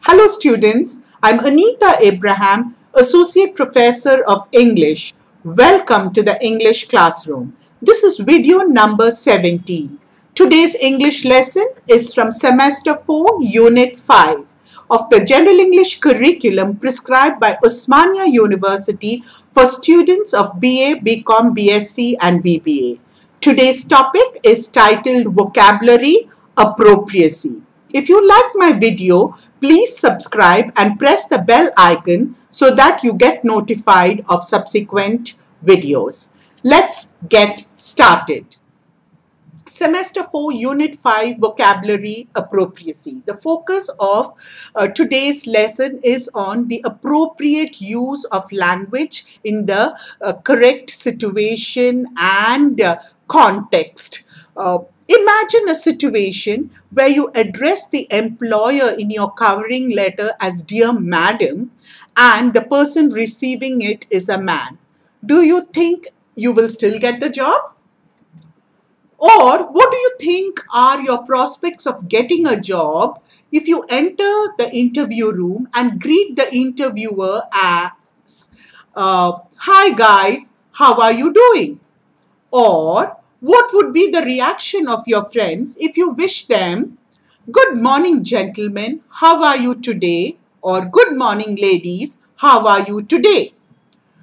Hello students, I'm Anita Abraham, Associate Professor of English. Welcome to the English classroom. This is video number 17. Today's English lesson is from Semester 4, Unit 5 of the General English curriculum prescribed by Osmania University for students of BA, BCom, BSc and BBA. Today's topic is titled Vocabulary Appropriacy. If you like my video, please subscribe and press the bell icon so that you get notified of subsequent videos. Let's get started. Semester 4, Unit 5, Vocabulary Appropriacy. The focus of today's lesson is on the appropriate use of language in the correct situation and context. Imagine a situation where you address the employer in your covering letter as "Dear Madam" and the person receiving it is a man. Do you think you will still get the job? Or what do you think are your prospects of getting a job if you enter the interview room and greet the interviewer as, "Hi guys, how are you doing?" Or what would be the reaction of your friends if you wish them, "Good morning, gentlemen, how are you today?" or "Good morning, ladies, how are you today?"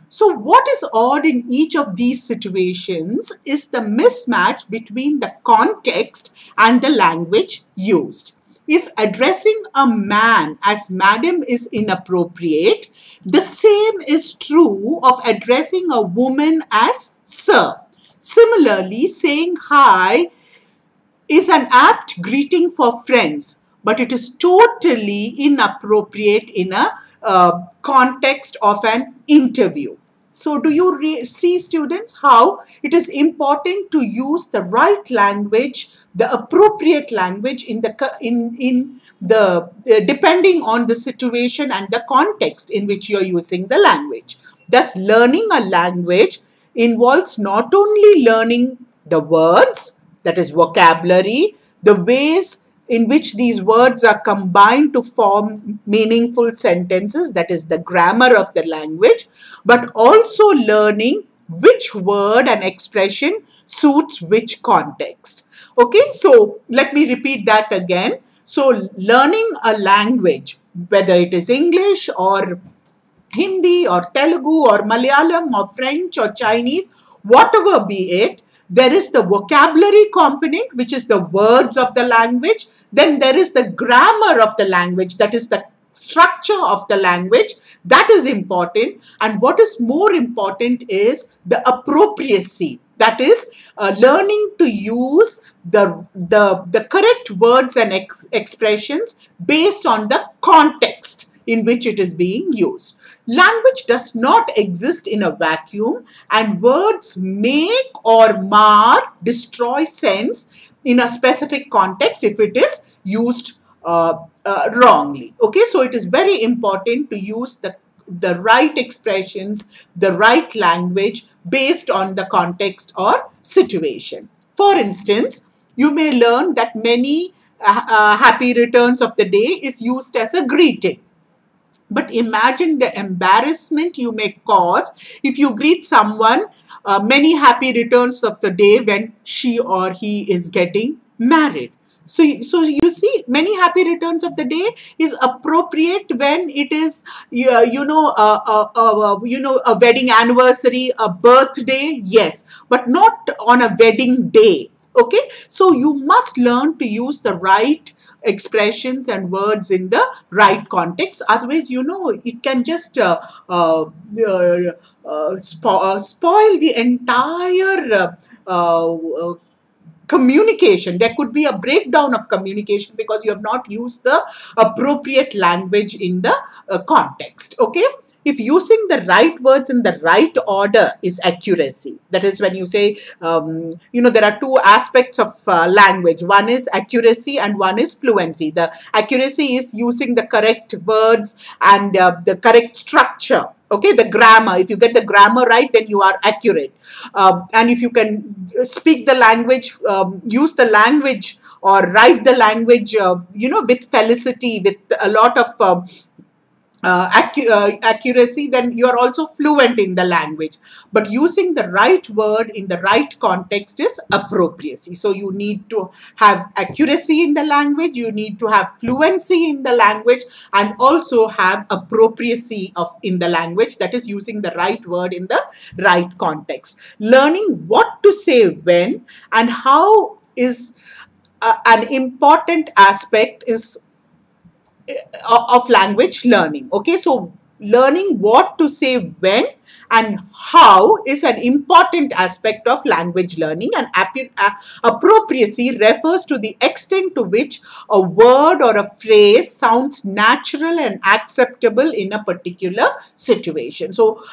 So what is odd in each of these situations is the mismatch between the context and the language used. If addressing a man as "Madam" is inappropriate, the same is true of addressing a woman as "Sir." Similarly, saying "Hi" is an apt greeting for friends, but it is totally inappropriate in a context of an interview. So do you see, students, how it is important to use the right language, the appropriate language in the depending on the situation and the context in which you are using the language. Thus, learning a language involves not only learning the words, that is vocabulary, the ways in which these words are combined to form meaningful sentences, that is the grammar of the language, but also learning which word and expression suits which context. Okay, so let me repeat that again. So learning a language, whether it is English or Hindi or Telugu or Malayalam or French or Chinese, whatever be it, there is the vocabulary component, which is the words of the language. Then there is the grammar of the language, that is the structure of the language. That is important. And what is more important is the appropriacy. That is learning to use the correct words and expressions based on the context in which it is being used. Language does not exist in a vacuum, and words make or mar, destroy sense in a specific context if it is used wrongly. Okay, so it is very important to use the right expressions, the right language based on the context or situation. For instance, you may learn that many happy returns of the day is used as a greeting. But imagine the embarrassment you may cause if you greet someone many happy returns of the day when she or he is getting married. So you see, many happy returns of the day is appropriate when it is, a wedding anniversary, a birthday, yes, but not on a wedding day. Okay, so you must learn to use the right expressions and words in the right context. Otherwise, it can just spoil the entire communication. There could be a breakdown of communication because you have not used the appropriate language in the context. Okay. If using the right words in the right order is accuracy, that is when you say, there are two aspects of language. One is accuracy and one is fluency. The accuracy is using the correct words and the correct structure. Okay, the grammar. If you get the grammar right, then you are accurate. And if you can speak the language, use the language or write the language, with felicity, with a lot of accuracy, then you are also fluent in the language. But using the right word in the right context is appropriacy. So you need to have accuracy in the language, you need to have fluency in the language, and also have appropriacy in the language, that is using the right word in the right context. Learning what to say when and how is an important aspect is of language learning. Okay, so learning what to say when and how is an important aspect of language learning, and appropriacy refers to the extent to which a word or a phrase sounds natural and acceptable in a particular situation. So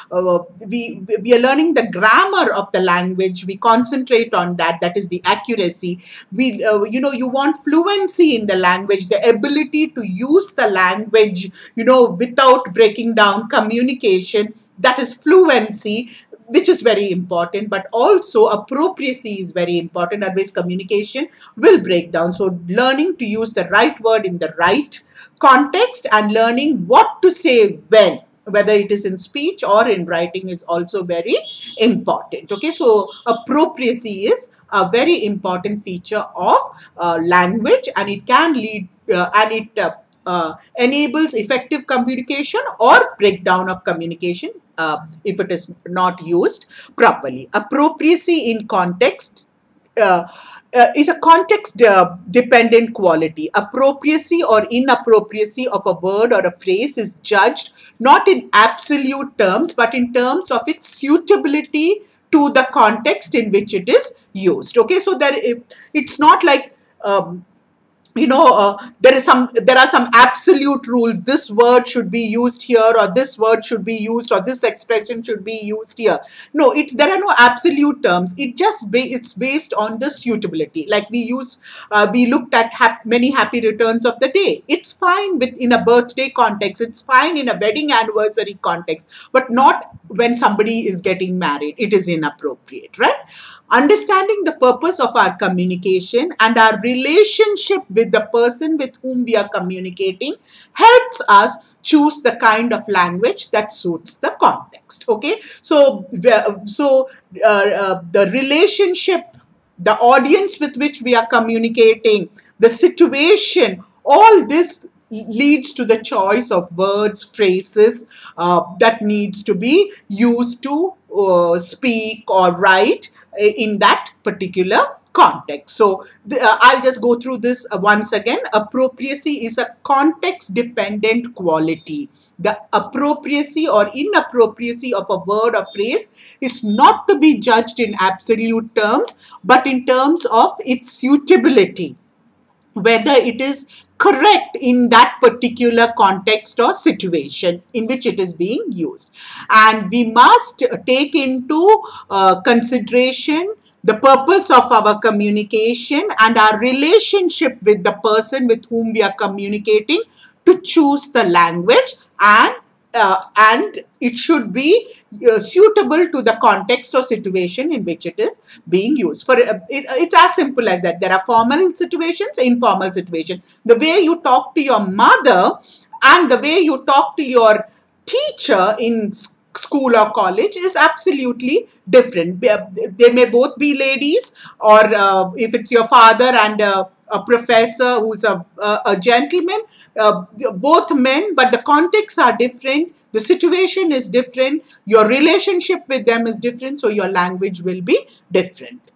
we are learning the grammar of the language, we concentrate on that, that is the accuracy. We you want fluency in the language, the ability to use the language without breaking down communication, that is fluency, which is very important. But also appropriacy is very important, otherwise communication will break down. So learning to use the right word in the right context and learning what to say when, whether it is in speech or in writing, is also very important. Okay, so appropriacy is a very important feature of language, and it can lead and it enables effective communication or breakdown of communication if it is not used properly. Appropriacy in context is a context dependent quality. Appropriacy or inappropriacy of a word or a phrase is judged not in absolute terms, but in terms of its suitability to the context in which it is used. Okay, so it's not like there are some absolute rules. This word should be used here, or this word should be used, or this expression should be used here. No, there are no absolute terms. It's based on the suitability. Like we looked at many happy returns of the day. It's fine in a birthday context. It's fine in a wedding anniversary context, but not when somebody is getting married. It is inappropriate, right? Understanding the purpose of our communication and our relationship with the person with whom we are communicating helps us choose the kind of language that suits the context. Okay, so the relationship, the audience with which we are communicating, the situation, all this leads to the choice of words, phrases that needs to be used to speak or write in that particular context. So I'll just go through this once again. Appropriacy is a context dependent quality. The appropriacy or inappropriacy of a word or phrase is not to be judged in absolute terms, but in terms of its suitability, whether it is correct in that particular context or situation in which it is being used. And we must take into consideration the purpose of our communication and our relationship with the person with whom we are communicating to choose the language, and it should be suitable to the context or situation in which it is being used. It's as simple as that. There are formal situations, informal situations. The way you talk to your mother and the way you talk to your teacher in school or college is absolutely different. They may both be ladies, or if it's your father and a professor who's a gentleman, both men, but the contexts are different, the situation is different, your relationship with them is different, so your language will be different.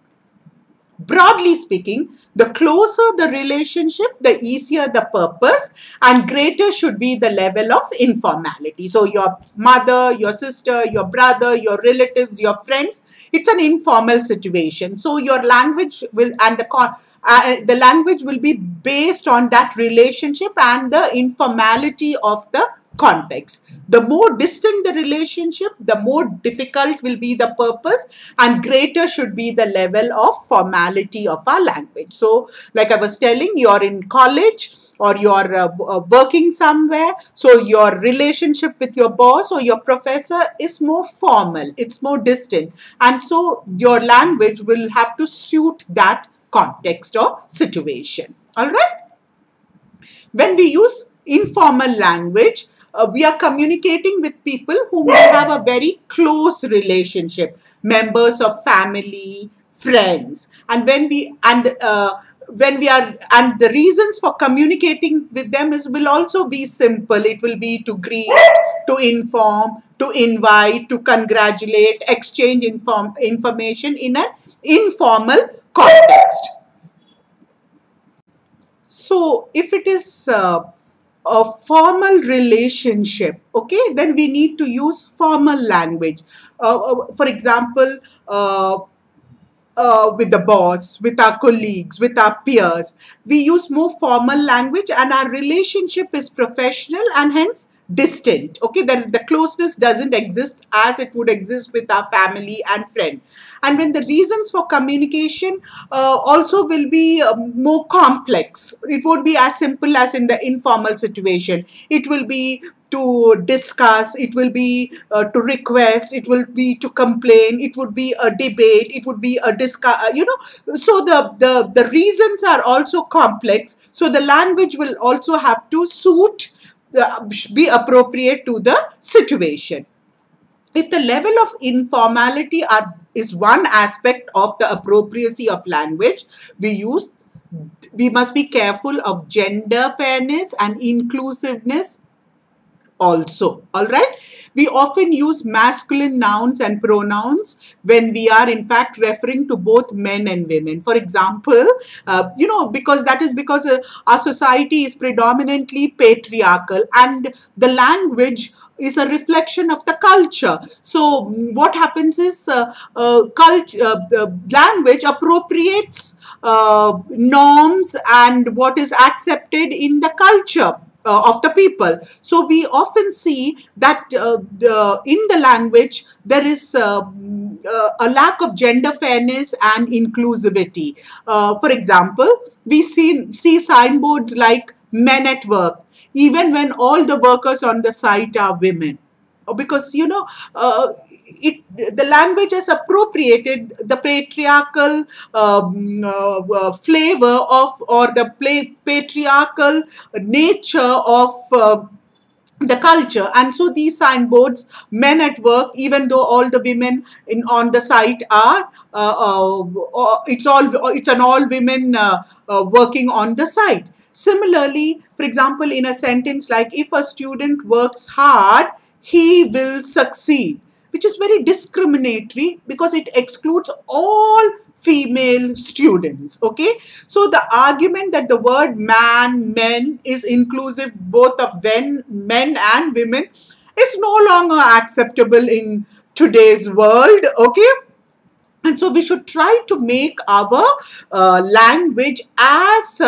Broadly speaking, the closer the relationship, the easier the purpose, and greater should be the level of informality. So your mother, your sister, your brother, your relatives, your friends, it's an informal situation. So your language will, and the language will be based on that relationship and the informality of the context. The more distant the relationship, the more difficult will be the purpose, and greater should be the level of formality of our language. So like I was telling, you're in college or you're working somewhere, so your relationship with your boss or your professor is more formal, it's more distant, and so your language will have to suit that context or situation. All right. When we use informal language, we are communicating with people whom we have a very close relationship, members of family, friends. And and the reasons for communicating with them will also be simple. It will be to greet, to inform, to invite, to congratulate, exchange information in an informal context. So if it is a formal relationship, okay, then we need to use formal language. For example, with the boss, with our colleagues, with our peers, we use more formal language, and our relationship is professional and hence distant. Okay, the closeness doesn't exist as it would exist with our family and friend. And when the reasons for communication also will be more complex, it won't be as simple as in the informal situation. It will be to discuss, it will be to request, it will be to complain, it would be a debate, it would be a discuss, so the reasons are also complex, so the language will also have to be appropriate to the situation. If the level of informality is one aspect of the appropriacy of language, we must be careful of gender fairness and inclusiveness also. All right. We often use masculine nouns and pronouns when we are in fact referring to both men and women. For example, because our society is predominantly patriarchal, and the language is a reflection of the culture. So what happens is language appropriates norms and what is accepted in the culture of the people. So we often see that in the language there is a lack of gender fairness and inclusivity. For example, we see signboards like men at work, even when all the workers on the site are women. Because, the language has appropriated the patriarchal flavor of, or the patriarchal nature of the culture. And so these signboards, men at work, even though all the women on the site are, it's an all women working on the site. Similarly, for example, in a sentence like, if a student works hard, he will succeed, which is very discriminatory because it excludes all female students. Okay, so the argument that the word men is inclusive both of men and women is no longer acceptable in today's world. Okay, and so we should try to make our language as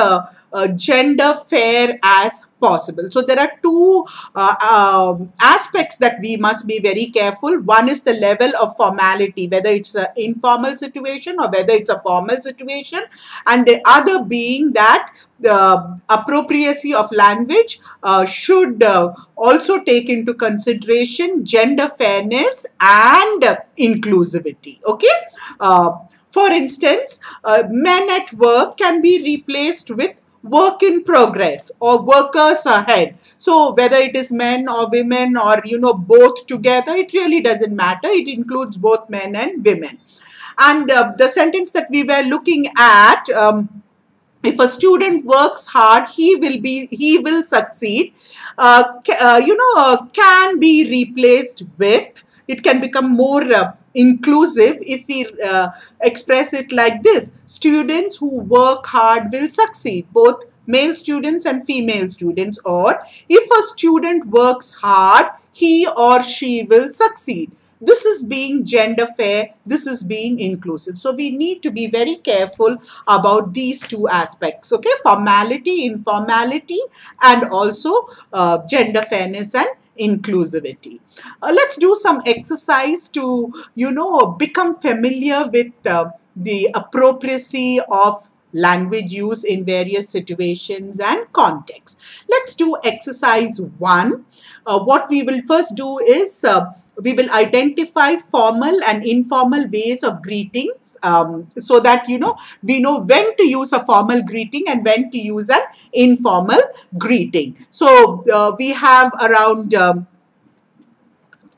gender fair as possible. So there are two aspects that we must be very careful. One is the level of formality, whether it's an informal situation or whether it's a formal situation, and the other being that the appropriacy of language should also take into consideration gender fairness and inclusivity. Okay. For instance, men at work can be replaced with work in progress or workers ahead. So whether it is men or women or both together, it really doesn't matter. It includes both men and women. And the sentence that we were looking at, if a student works hard, he will succeed, can be replaced with, it can become more inclusive if we express it like this: students who work hard will succeed, both male students and female students. Or, if a student works hard, he or she will succeed. This is being gender fair, this is being inclusive. So we need to be very careful about these two aspects, okay? Formality, informality, and also gender fairness and inclusivity. Let's do some exercise to, become familiar with the appropriacy of language use in various situations and contexts. Let's do exercise 1. What we will first do is we will identify formal and informal ways of greetings, so that we know when to use a formal greeting and when to use an informal greeting. So we have around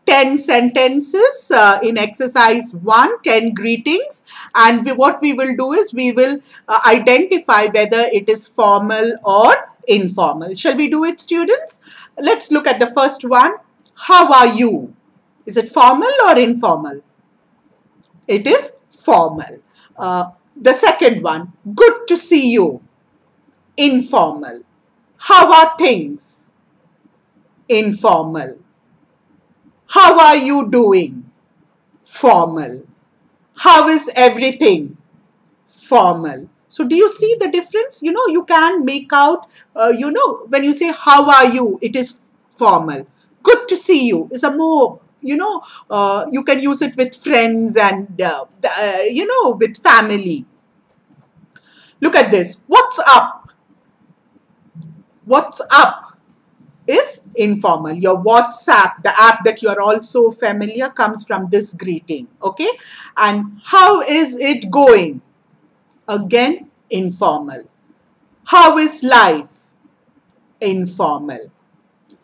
10 sentences in exercise 1, 10 greetings, and what we will do is we will identify whether it is formal or informal. Shall we do it, students? Let's look at the first one. How are you? Is it formal or informal? It is formal. The second one, good to see you. Informal. How are things? Informal. How are you doing? Formal. How is everything? Formal. So do you see the difference? You can make out, when you say how are you, it is formal. Good to see you is a more, you can use it with friends and, with family. Look at this. What's up? What's up is informal. Your WhatsApp, the app that you are also familiar, comes from this greeting. Okay. And how is it going? Again, informal. How is life? Informal.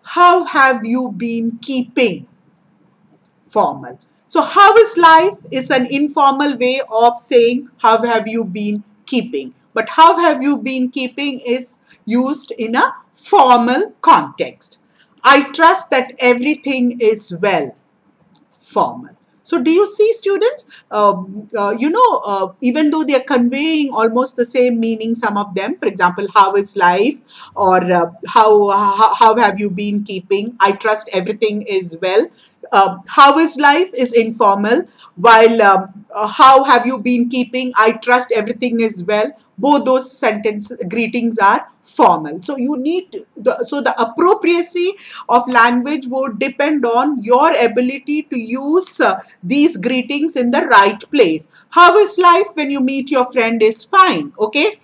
How have you been keeping? Formal. So how is life is an informal way of saying how have you been keeping. But how have you been keeping is used in a formal context. I trust that everything is well. Formal. So do you see, students, even though they are conveying almost the same meaning, some of them, for example, how is life, or how have you been keeping? I trust everything is well. How is life is informal, while how have you been keeping? I trust everything is well. Both those greetings are formal. So you need the appropriacy of language would depend on your ability to use these greetings in the right place. How is life when you meet your friend is fine, okay?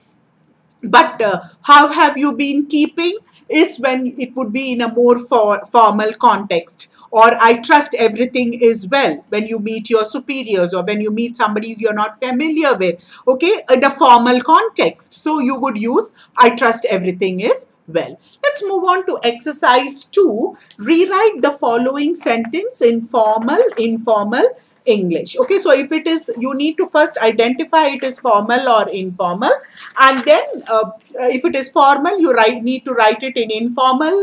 But how have you been keeping is when it would be in a more formal context. Or I trust everything is well when you meet your superiors or when you meet somebody you're not familiar with, okay, in a formal context. So you would use I trust everything is well. Let's move on to exercise 2. Rewrite the following sentence in formal, informal English. Okay, so if it is, you need to first identify it is formal or informal, and then if it is formal, you need to write it in informal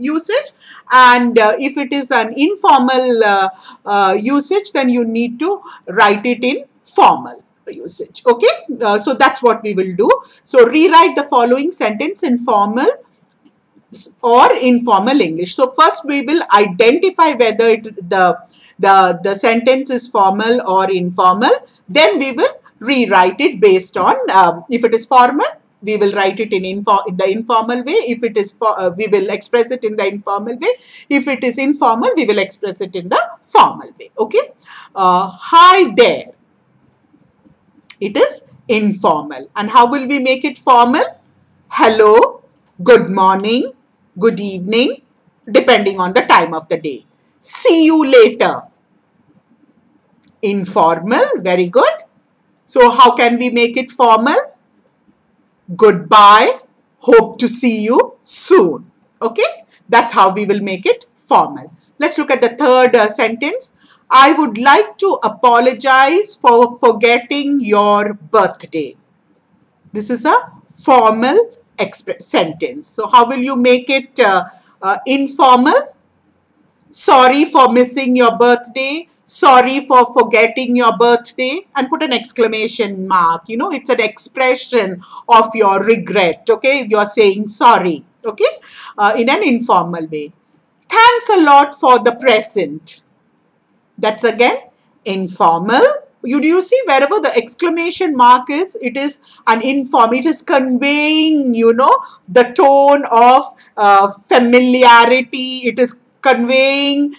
usage, and if it is an informal usage, then you need to write it in formal usage. Okay, so that's what we will do. So rewrite the following sentence in formal or informal English. So first we will identify whether the sentence is formal or informal. Then we will rewrite it based on, if it is formal, we will write it in the informal way. If it is, we will express it in the informal way. If it is informal, we will express it in the formal way. Okay. Hi there. It is informal. And how will we make it formal? Hello, good morning, good evening, depending on the time of the day. See you later. Informal, very good. So how can we make it formal? Goodbye, hope to see you soon. Okay, that's how we will make it formal. Let's look at the third sentence. I would like to apologize for forgetting your birthday. This is a formal sentence. So how will you make it informal? Sorry for missing your birthday. Sorry for forgetting your birthday, and put an exclamation mark. You know, it's an expression of your regret. Okay, you're saying sorry. Okay, in an informal way. Thanks a lot for the present. That's again informal. Do you see wherever the exclamation mark is, it is an informal. It is conveying, you know, the tone of familiarity. It is conveying,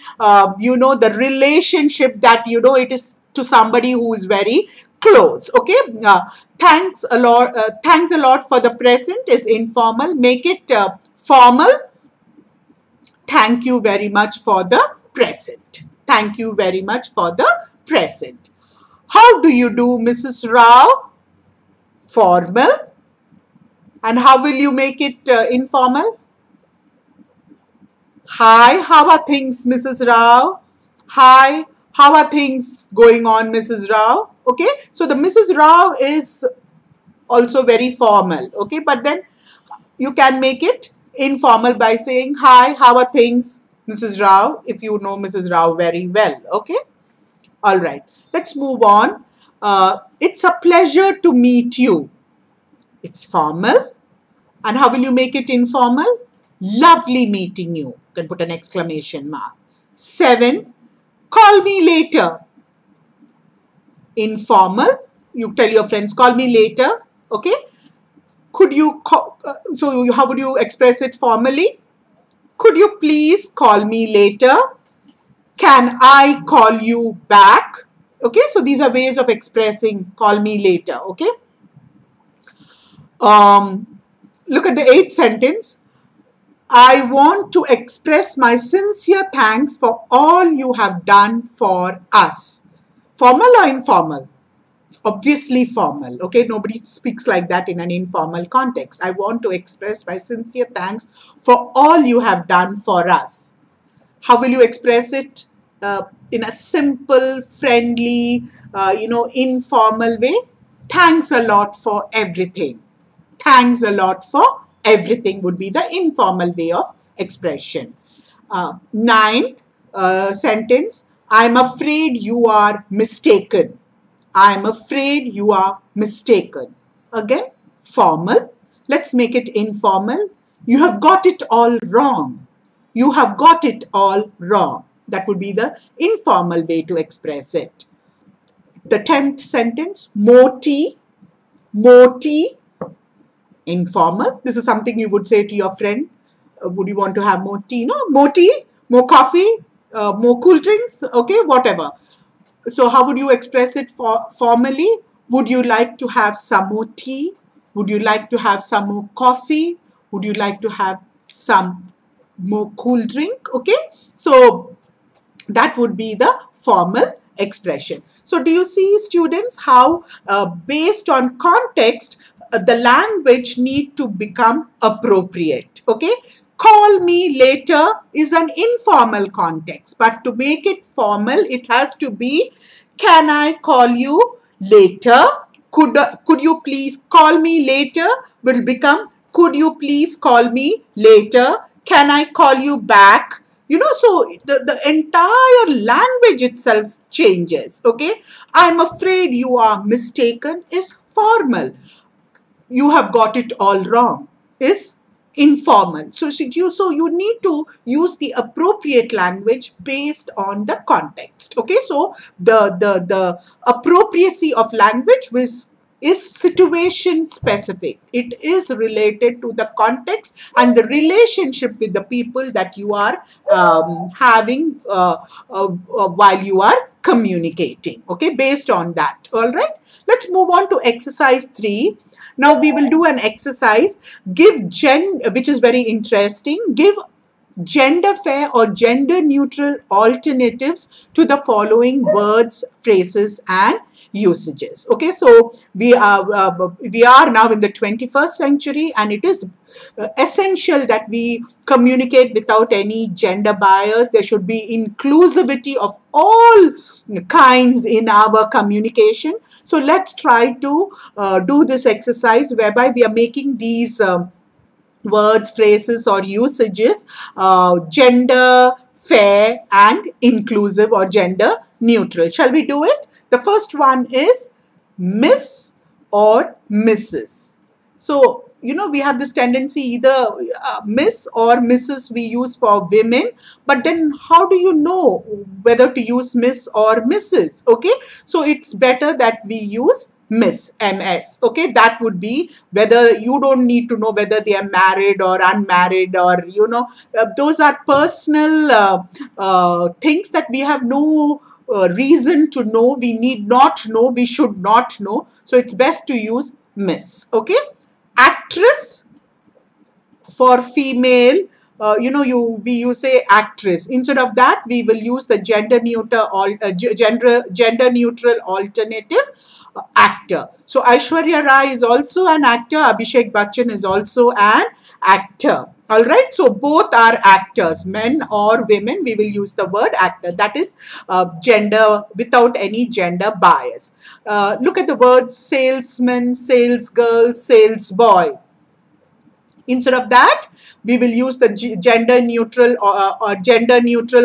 you know, the relationship that, you know, it is to somebody who is very close. Okay. Thanks a lot. Thanks a lot for the present is informal. Make it formal. Thank you very much for the present. Thank you very much for the present. How do you do, Mrs. Rao? Formal. And how will you make it informal? Hi, how are things, Mrs. Rao? Hi, how are things going on, Mrs. Rao? Okay, so the Mrs. Rao is also very formal, okay, but then you can make it informal by saying, hi, how are things, Mrs. Rao, if you know Mrs. Rao very well, okay? All right, let's move on. It's a pleasure to meet you. It's formal. And how will you make it informal? Lovely meeting you. You can put an exclamation mark. 7. Call me later. Informal. You tell your friends, call me later. Okay. Could you call, so how would you express it formally? Could you please call me later? Can I call you back? Okay. So these are ways of expressing call me later. Okay. Look at the 8th sentence. I want to express my sincere thanks for all you have done for us. Formal or informal? It's obviously formal. Okay, nobody speaks like that in an informal context. I want to express my sincere thanks for all you have done for us. How will you express it in a simple, friendly, informal way? Thanks a lot for everything. Thanks a lot for everything would be the informal way of expression. 9th sentence. I'm afraid you are mistaken. I'm afraid you are mistaken. Again, formal. Let's make it informal. You have got it all wrong. You have got it all wrong. That would be the informal way to express it. The 10th sentence. More tea. More tea. Informal. This is something you would say to your friend. Would you want to have more tea? No, more tea, more coffee, more cool drinks, okay, whatever. So how would you express it formally? Would you like to have some more tea? Would you like to have some more coffee? Would you like to have some more cool drink? Okay, so that would be the formal expression. So do you see, students, how based on context, the language need to become appropriate, okay? Call me later is an informal context, but to make it formal, it has to be, can I call you later? Could you please call me later will become, could you please call me later? Can I call you back? You know, so the entire language itself changes, okay? I'm afraid you are mistaken is formal. You have got it all wrong is informal. So you need to use the appropriate language based on the context. Okay, so the appropriacy of language is situation specific. It is related to the context and the relationship with the people that you are having while you are communicating. Okay, based on that. All right, let's move on to exercise 3. Now we will do an exercise, which is very interesting. Give gender fair or gender neutral alternatives to the following words, phrases and usages. Okay, so we are now in the 21st century, and it is essential that we communicate without any gender bias. There should be inclusivity of all kinds in our communication. So let's try to do this exercise whereby we are making these words, phrases or usages gender fair and inclusive or gender neutral. Shall we do it? The first one is Miss or Mrs. So, you know, we have this tendency either Miss or Mrs. we use for women, but then how do you know whether to use Miss or Mrs.? Okay, so it's better that we use Miss, MS. Okay, that would be whether you don't need to know whether they are married or unmarried, or you know, those are personal things that we have no reason to know. We need not know, we should not know. So it's best to use Miss. Okay, actress for female you say actress. Instead of that, we will use the gender neutral alternative, actor. So Aishwarya Rai is also an actor. Abhishek Bachchan is also an actor. All right. So both are actors, men or women. We will use the word actor. That is gender without any gender bias. Look at the words salesman, sales girl, sales boy. Instead of that, we will use the gender neutral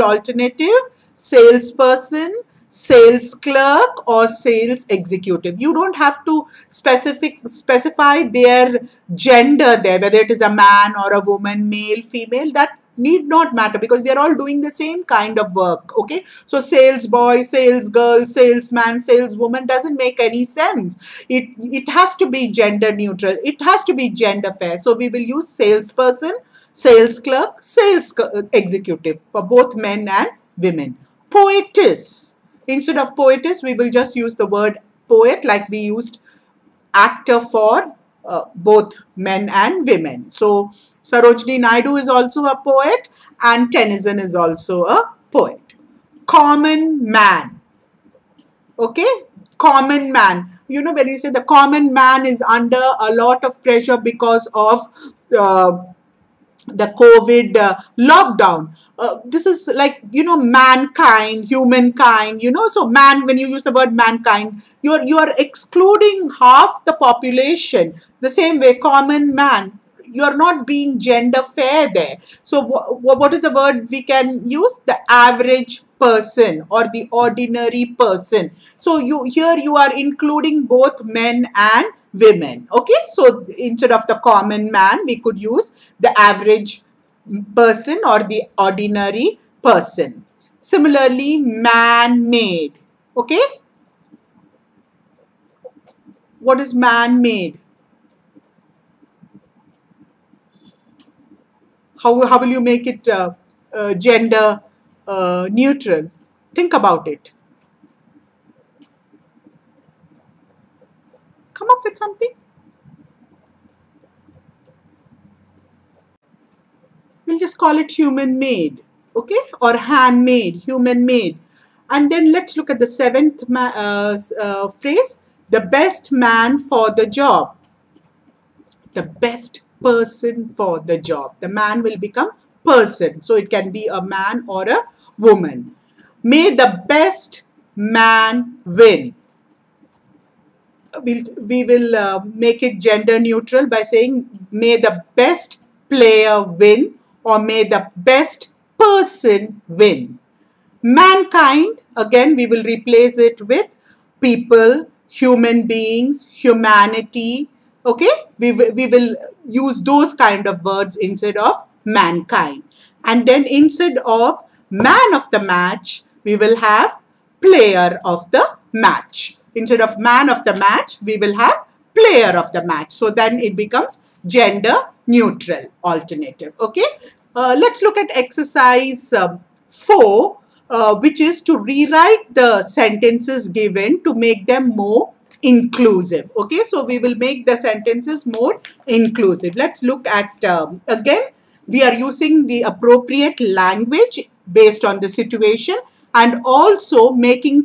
alternative, salesperson, sales clerk, or sales executive. You don't have to specify their gender there, whether it is a man or a woman, male, female. That need not matter because they're all doing the same kind of work. Okay, so sales boy, sales girl, salesman, saleswoman doesn't make any sense. It has to be gender neutral, it has to be gender fair. So we will use salesperson, sales clerk, sales executive for both men and women. Poetess, instead of poetess, we will just use the word poet like we used actor for both men and women. So Sarojini Naidu is also a poet and Tennyson is also a poet. Common man. Okay, common man. You know, when we say the common man is under a lot of pressure because of the COVID lockdown. This is like, mankind, humankind, so man, when you use the word mankind, you are excluding half the population. The same way, common man, you're not being gender fair there. So what is the word we can use? The average person or the ordinary person. So here you are including both men and women. Okay, so instead of the common man, we could use the average person or the ordinary person. Similarly, man-made. Okay, what is man-made? How will you make it gender neutral? Think about it. Come up with something. We'll just call it human-made, okay? Or handmade, human-made. And then let's look at the seventh phrase, the best man for the job. The best person for the job. The man will become person. So it can be a man or a woman. May the best man win. We will make it gender neutral by saying may the best player win or may the best person win. Mankind, again we will replace it with people, human beings, humanity. Okay, we will use those kind of words instead of mankind. And then instead of man of the match, we will have player of the match. Instead of man of the match, we will have player of the match. So then it becomes gender neutral alternative. Okay, let's look at exercise 4, which is to rewrite the sentences given to make them more inclusive. Okay, so we will make the sentences more inclusive. Let's look at, again, we are using the appropriate language based on the situation and also making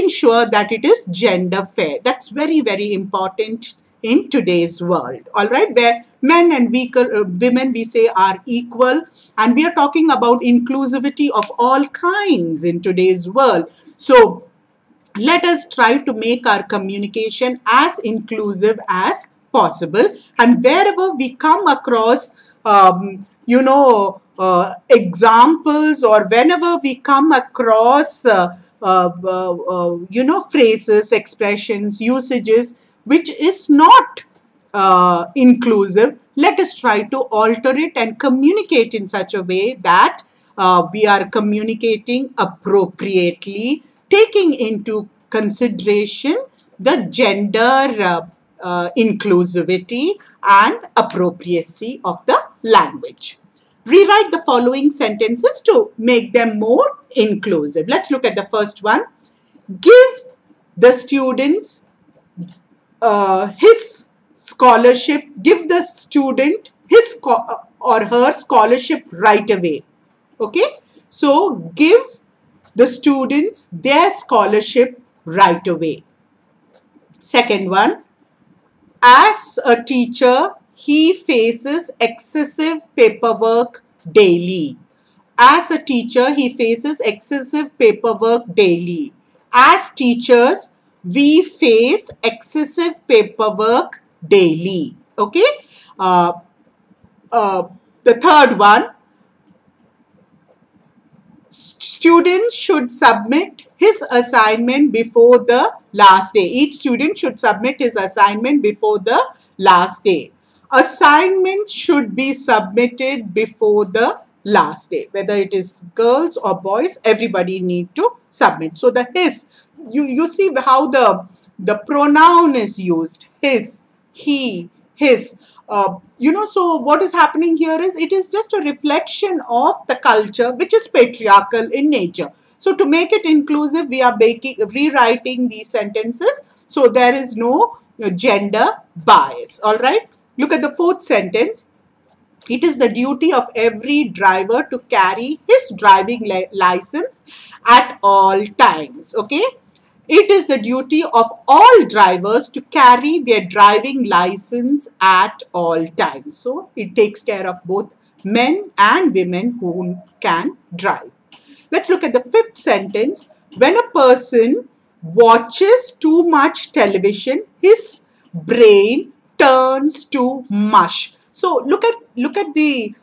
sure that it is gender fair. That's very, very important in today's world. All right, where men and women, we say, are equal, and we are talking about inclusivity of all kinds in today's world. So let us try to make our communication as inclusive as possible, and wherever we come across examples, or whenever we come across phrases, expressions, usages which is not inclusive, let us try to alter it and communicate in such a way that we are communicating appropriately, taking into consideration the gender inclusivity and appropriacy of the language. Rewrite the following sentences to make them more inclusive. Let's look at the first one. Give the students his scholarship. Give the student his or her scholarship right away. Okay, so give the students their scholarship right away. Second one, as a teacher, he faces excessive paperwork daily. As a teacher, he faces excessive paperwork daily. As teachers, we face excessive paperwork daily. Okay. Uh, the third one, student should submit his assignment before the last day. Each student should submit his assignment before the last day. Assignments should be submitted before the last day. Whether it is girls or boys, everybody need to submit. So the his, you see how the pronoun is used. His, he, his. So what is happening here is it is just a reflection of the culture which is patriarchal in nature. So to make it inclusive, we are rewriting these sentences so there is no gender bias. All right. Look at the fourth sentence. It is the duty of every driver to carry his driving license at all times. Okay. It is the duty of all drivers to carry their driving license at all times. So it takes care of both men and women who can drive. Let's look at the fifth sentence. When a person watches too much television, his brain turns to mush. So look at the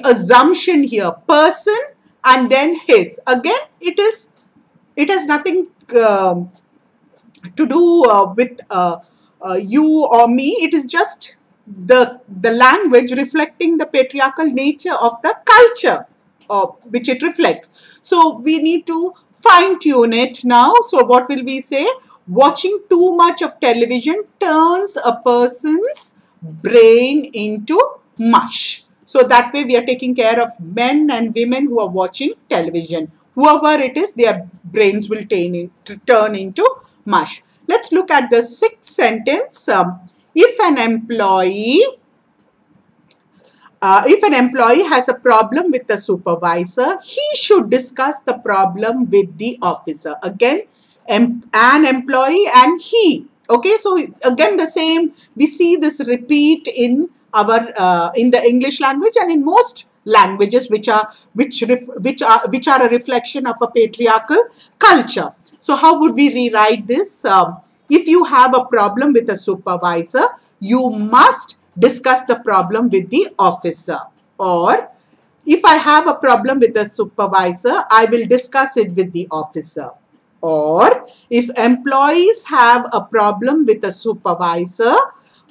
assumption here. Person and then his. Again, it has nothing to do with you or me. It is just the language reflecting the patriarchal nature of the culture which it reflects. So we need to fine tune it now. So what will we say? Watching too much of television turns a person's brain into mush. So that way we are taking care of men and women who are watching television. Whoever it is, their brains will turn into mush. Let's look at the sixth sentence. If an employee has a problem with the supervisor, he should discuss the problem with the officer. Again, an employee and he. Okay, so again the same. We see this repeat in our in the English language and in most languages which are a reflection of a patriarchal culture. So how would we rewrite this? If you have a problem with a supervisor, you must discuss the problem with the officer. Or if I have a problem with the supervisor, I will discuss it with the officer. Or if employees have a problem with the supervisor,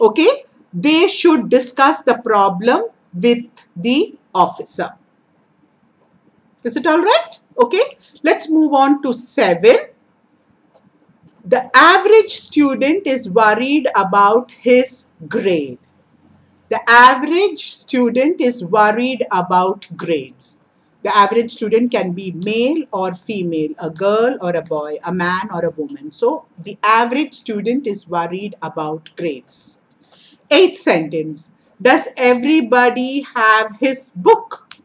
okay, they should discuss the problem with the officer. Is it all right? Okay, let's move on to 7. The average student is worried about his grade. The average student is worried about grades. The average student can be male or female, a girl or a boy, a man or a woman. So the average student is worried about grades. 8th sentence. Does everybody have his book?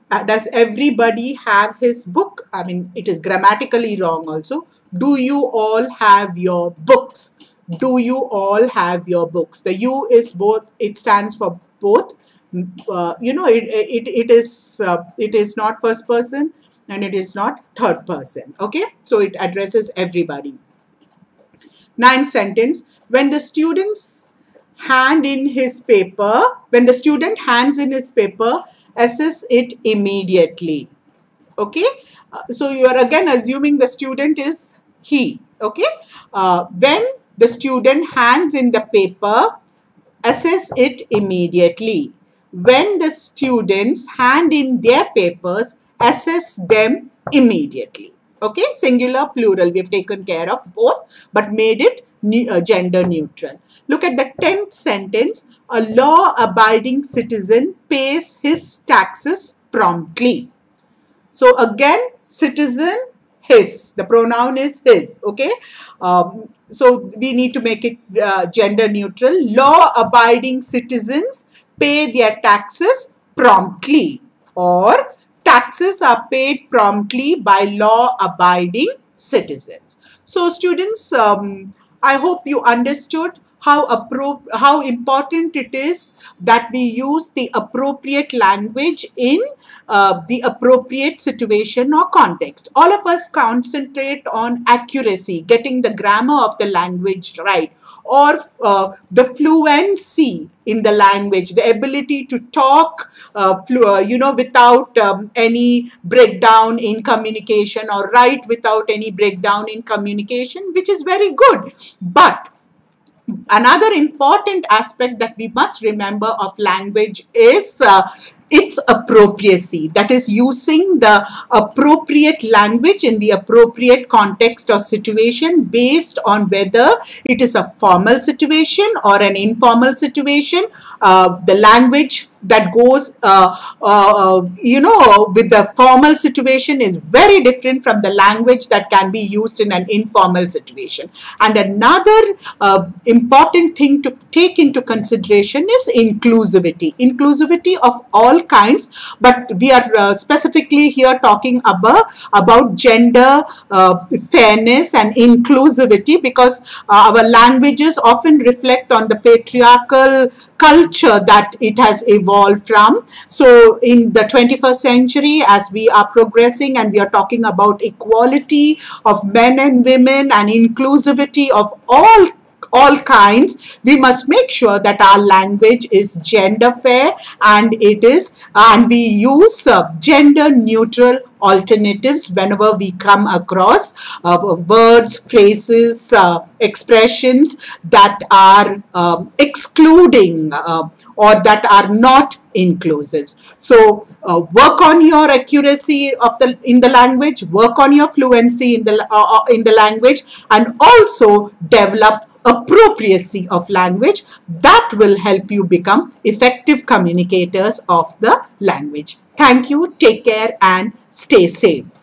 Does everybody have his book? I mean, it is grammatically wrong also. Do you all have your books? Do you all have your books? The you is both, it stands for both. It is not first person and it is not third person. Okay, so it addresses everybody. 9th sentence. When the student hands in his paper, assess it immediately. Okay, so you are again assuming the student is he. Okay, when the student hands in the paper, assess it immediately. When the students hand in their papers, assess them immediately. Okay, singular, plural. We have taken care of both but made it gender neutral. Look at the 10th sentence. A law-abiding citizen pays his taxes promptly. So again, citizen, his. The pronoun is his. Okay. So we need to make it gender neutral. Law-abiding citizens pay their taxes promptly, or taxes are paid promptly by law-abiding citizens. So students, I hope you understood how important it is that we use the appropriate language in the appropriate situation or context. All of us concentrate on accuracy, getting the grammar of the language right, or the fluency in the language, the ability to talk, without any breakdown in communication, or write without any breakdown in communication, which is very good. But another important aspect that we must remember of language is its appropriacy. That is, using the appropriate language in the appropriate context or situation based on whether it is a formal situation or an informal situation. The language that goes with the formal situation is very different from the language that can be used in an informal situation. And another important thing to take into consideration is inclusivity. Inclusivity of all kinds, but we are specifically here talking about gender fairness and inclusivity, because our languages often reflect on the patriarchal culture that it has evolved from. So in the 21st century, as we are progressing and we are talking about equality of men and women and inclusivity of all kinds, we must make sure that our language is gender fair, and we use gender neutral alternatives whenever we come across words, phrases, expressions that are excluding or that are not inclusive. So work on your accuracy in the language, work on your fluency in the language, and also develop appropriacy of language. That will help you become effective communicators of the language. Thank you, take care, and stay safe.